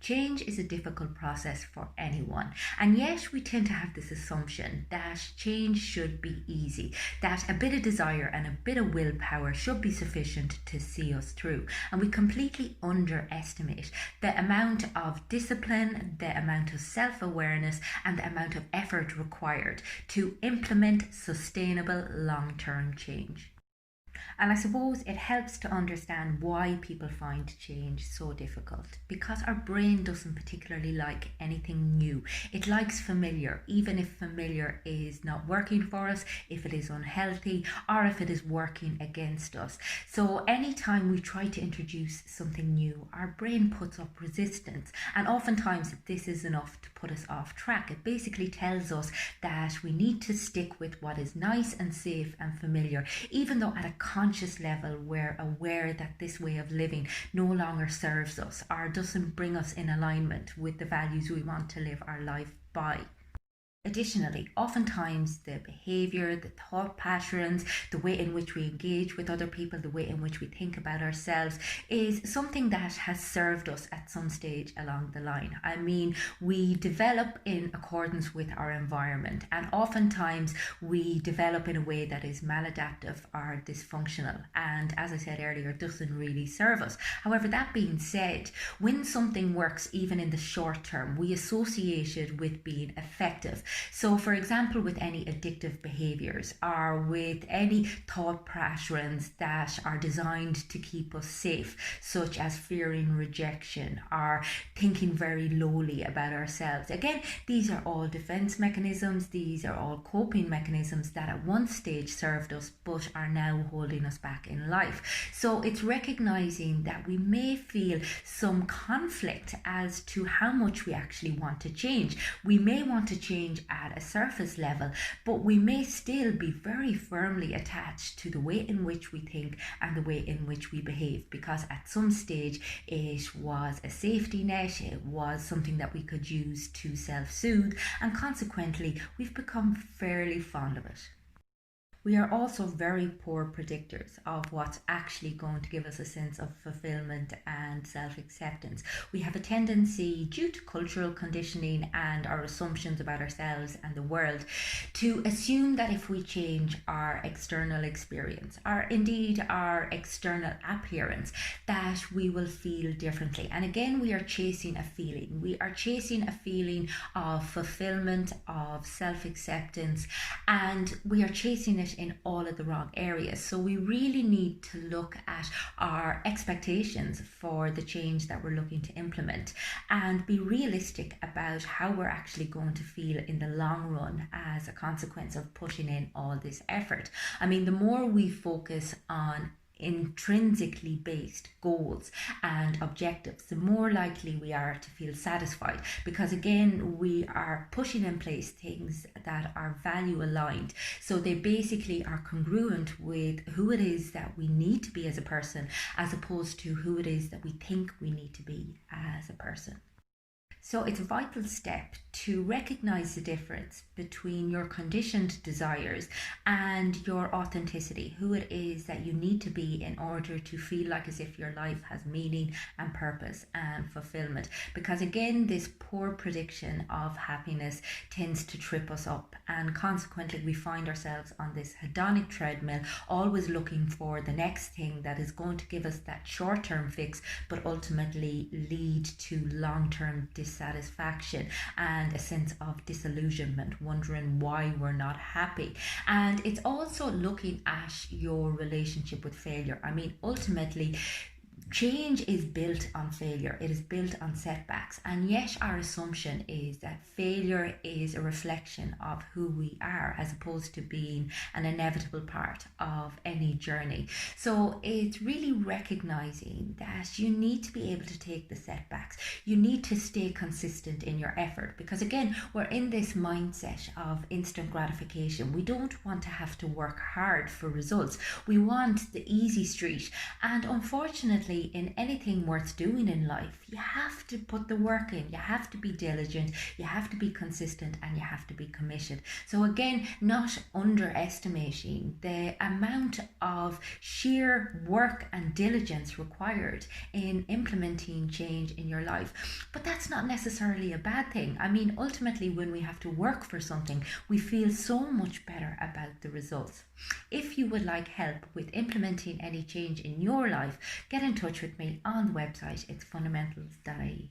Change is a difficult process for anyone, and yet we tend to have this assumption that change should be easy, that a bit of desire and a bit of willpower should be sufficient to see us through. And we completely underestimate the amount of discipline, the amount of self awareness, and the amount of effort required to implement sustainable long term change. And I suppose it helps to understand why people find change so difficult, because our brain doesn't particularly like anything new. It likes familiar, even if familiar is not working for us, if it is unhealthy, or if it is working against us. So anytime we try to introduce something new, our brain puts up resistance, and oftentimes this is enough to put us off track. It basically tells us that we need to stick with what is nice and safe and familiar, even though at a conscious level we're aware that this way of living no longer serves us or doesn't bring us in alignment with the values we want to live our life by. Additionally, oftentimes the behaviour, the thought patterns, the way in which we engage with other people, the way in which we think about ourselves is something that has served us at some stage along the line. I mean, we develop in accordance with our environment, and oftentimes we develop in a way that is maladaptive or dysfunctional, and as I said earlier, doesn't really serve us. However, that being said, when something works even in the short term, we associate it with being effective. So, for example, with any addictive behaviours or with any thought patterns that are designed to keep us safe, such as fearing rejection or thinking very lowly about ourselves. Again, these are all defence mechanisms, these are all coping mechanisms that at one stage served us but are now holding us back in life. So it's recognising that we may feel some conflict as to how much we actually want to change. We may want to change at a surface level, but we may still be very firmly attached to the way in which we think and the way in which we behave, because at some stage it was a safety net, it was something that we could use to self-soothe, and consequently we've become fairly fond of it. We are also very poor predictors of what's actually going to give us a sense of fulfillment and self-acceptance. We have a tendency, due to cultural conditioning and our assumptions about ourselves and the world, to assume that if we change our external experience, or indeed our external appearance, that we will feel differently. And again, we are chasing a feeling. We are chasing a feeling of fulfillment, of self-acceptance, and we are chasing it in all of the wrong areas. So we really need to look at our expectations for the change that we're looking to implement and be realistic about how we're actually going to feel in the long run as a consequence of putting in all this effort. I mean, the more we focus on intrinsically based goals and objectives, the more likely we are to feel satisfied, because again, we are putting in place things that are value aligned. So they basically are congruent with who it is that we need to be as a person, as opposed to who it is that we think we need to be as a person. So it's a vital step to recognize the difference between your conditioned desires and your authenticity, who it is that you need to be in order to feel like as if your life has meaning and purpose and fulfillment. Because again, this poor prediction of happiness tends to trip us up, and consequently we find ourselves on this hedonic treadmill, always looking for the next thing that is going to give us that short-term fix, but ultimately lead to long-term dissatisfaction and a sense of disillusionment, wondering why we're not happy. And it's also looking at your relationship with failure. I mean, ultimately, change is built on failure, it is built on setbacks, and yet our assumption is that failure is a reflection of who we are as opposed to being an inevitable part of any journey. So it's really recognizing that you need to be able to take the setbacks, you need to stay consistent in your effort, because again, we're in this mindset of instant gratification. We don't want to have to work hard for results, we want the easy street, and unfortunately ultimately, in anything worth doing in life, you have to put the work in, you have to be diligent, you have to be consistent, and you have to be committed. So again, not underestimating the amount of sheer work and diligence required in implementing change in your life. But that's not necessarily a bad thing. I mean, ultimately, when we have to work for something, we feel so much better about the results. If you would like help with implementing any change in your life, get in touch with me on the website. It's fundamentals.ie.